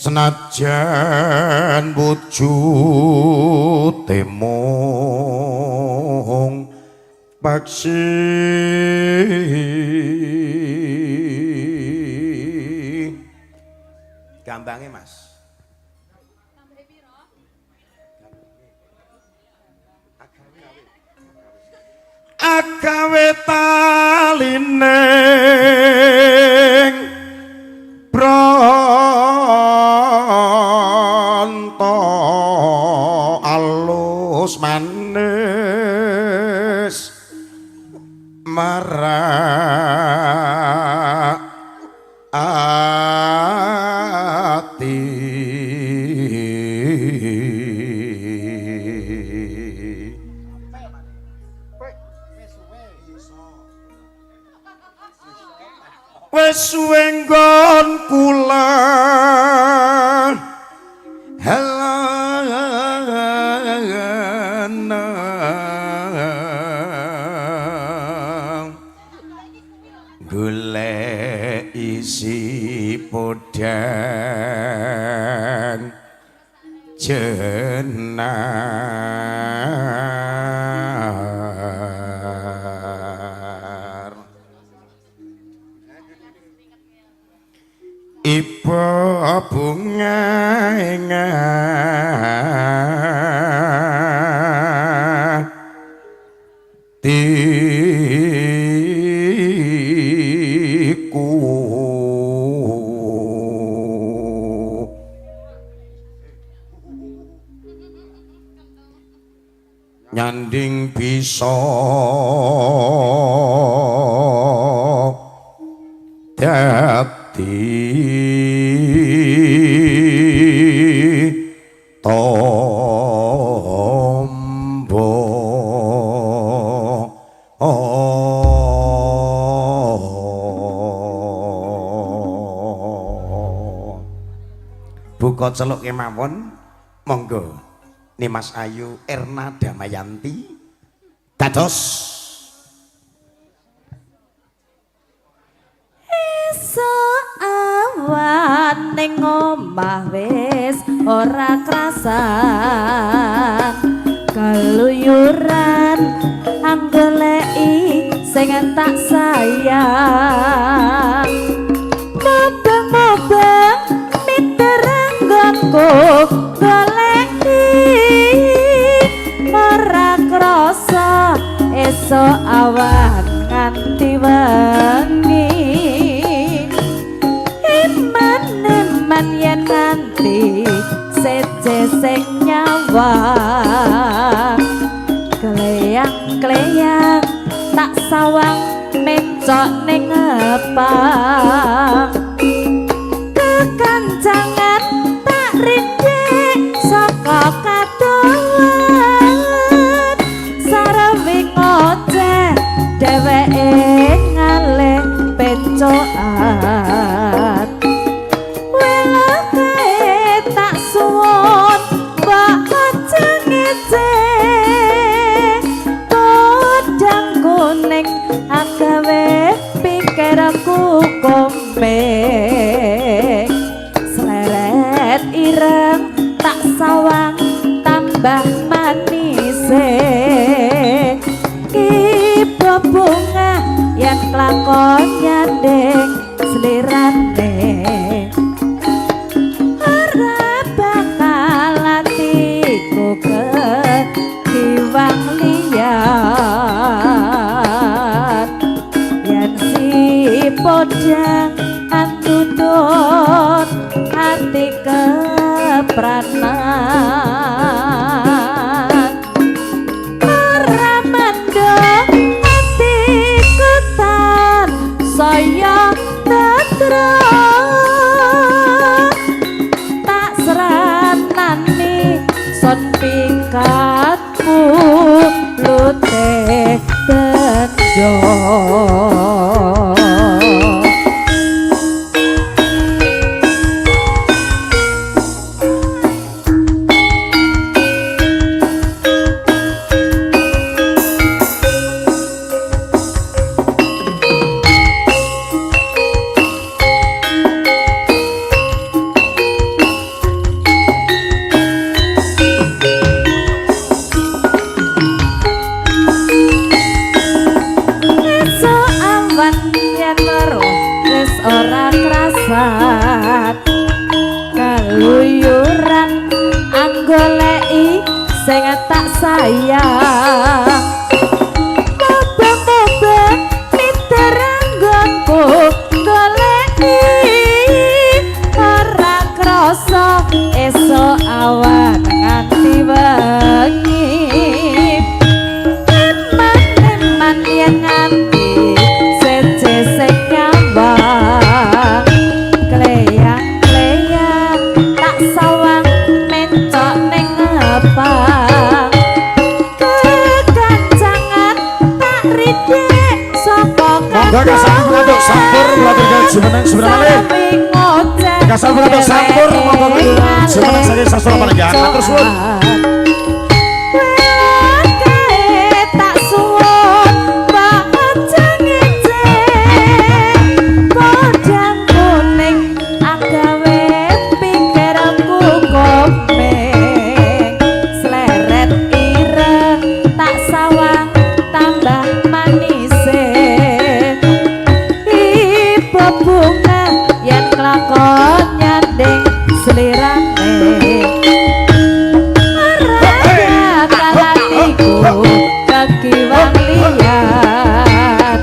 senajan wujud temong paksi gampangnya mas agawe talineng bronto alus manis marak ati wis suwe nggon kula helana golek isi podang jenar ibu bunga tiku nyanding bisa dadi tombo buka celuk kemawon monggo Nimas Ayu Erna Damayanti dados awan ning omah wis ora krasan keluyuran anggoleki sing tak sayang mobang-mobang miterang nggo goleki ora krasa esuk awan nganti wengi iman yen nganti seje sing nyawa kleyang-kleyang tak sawang mencok ning ngepang kekancangan tak rindik saka kadowan sarewe ngoceh dheweke ngalih pencokan tak suwon mbak aja ngece podang kuning agawe pikirku kompe seleret ireng tak sawang tambah manise ibu bunga yang lakon nyandeng selirane kiwang liyan yen si podang antutut hati kepranan ora mandang hatiku tan saya tetra tak seranani son pikatmu lute tejo sayang Mobeng-mobeng miteranggonku goleki ora krasa esuk awan nganti wengi eman-eman yen nganti seje sing nyambang kleyang-kleyang tak sawang mencok ning ngepang kekancangan tak ridek sapa Monggo kasar pengantuk sampur mlatur ke jumeneng sebenarnya kasar pengantuk sampur monggo ke jumeneng saking sastra panjenengan matur suwun tak suwun bajang ejeng kodang kuning agawe pikirku komeng sleret ireng tak sawang tambah manise ibu bunga yen kelakon nyanding selirane kekiwang liyan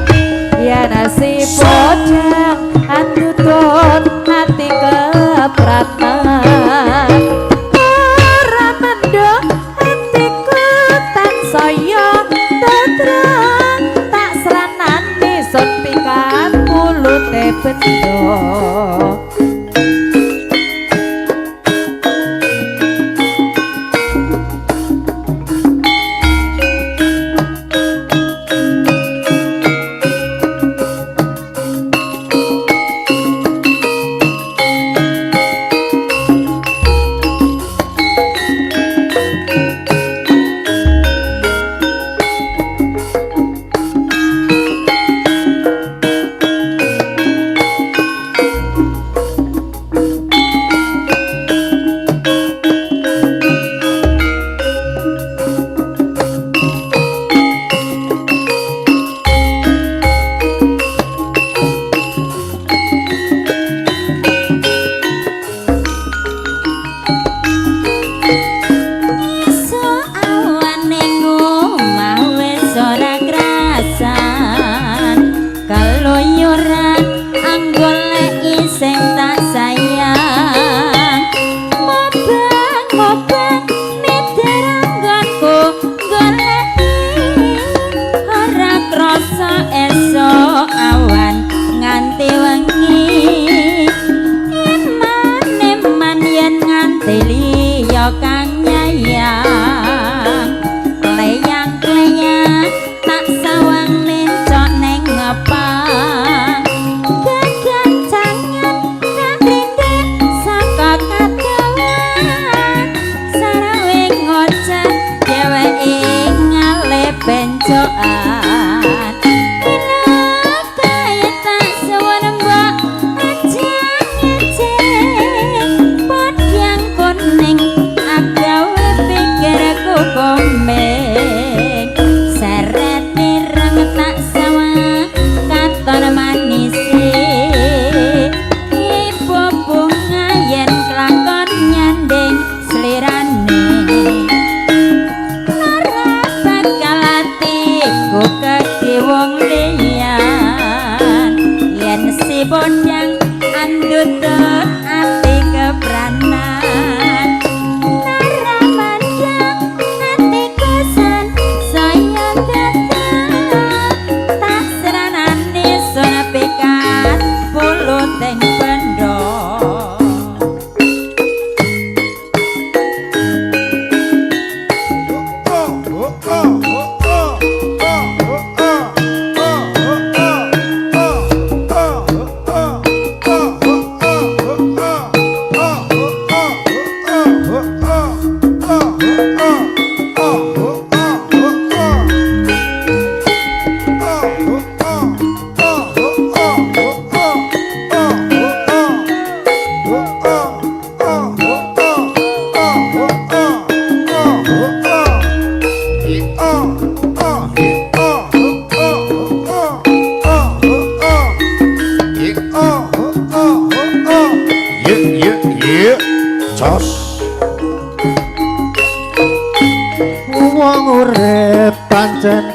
ya nasi podang antutun hati kepratan ora mendok hatiku tak saya tetrang tak seranani sun pikan mulute bendo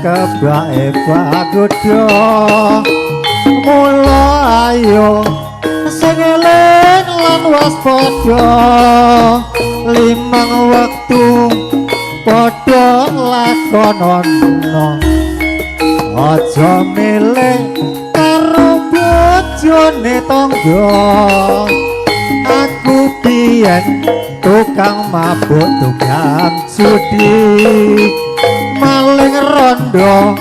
kebae pagodha mula ayo sing eling lan waspada limang wektu padha lakonana aja milih karo bojone tangga aku biyen tukang mabuk tukang judi maling rondo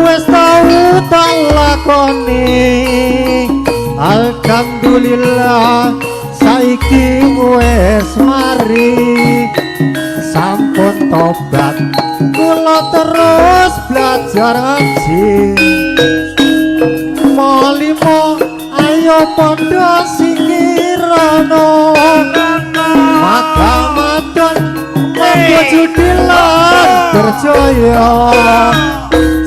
wis tau tak lakoni alhamdulillah saiki wis mari sampun tobat kula terus belajar ngaji molimo ayo padha singirana maka madon mampu judi lan percaya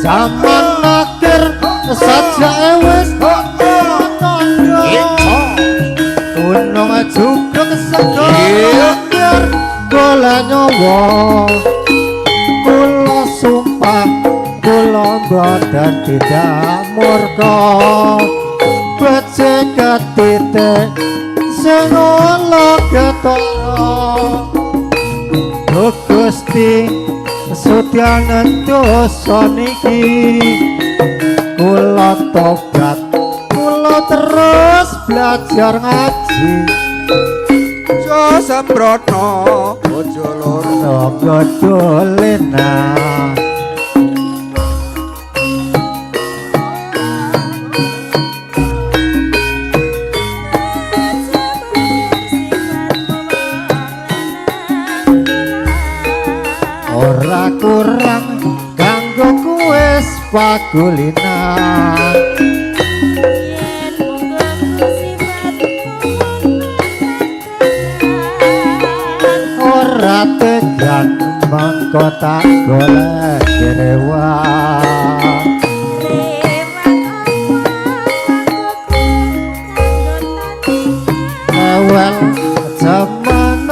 zaman akhir saja wis gunung juga segar kula nyawa kula sumpah kula boten tidak murka becek titik sing ana ketara Gusti sudyan dosa niki kula tobat kula terus belajar ngaji Jo sembrono bojo loro godolena ora kurang kanggo kuwes pakulinan ora tegan mangko tak golek kerewa awal zaman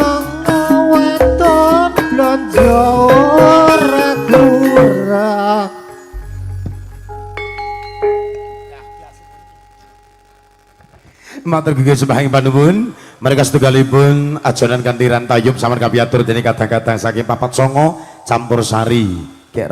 weton blonjo ora kurang matur gigi sembahing panuwun mereka setunggalipun ajonan kanthi rantayub samar kapiatur dene kadang-kadang saking papat songo campur sari kek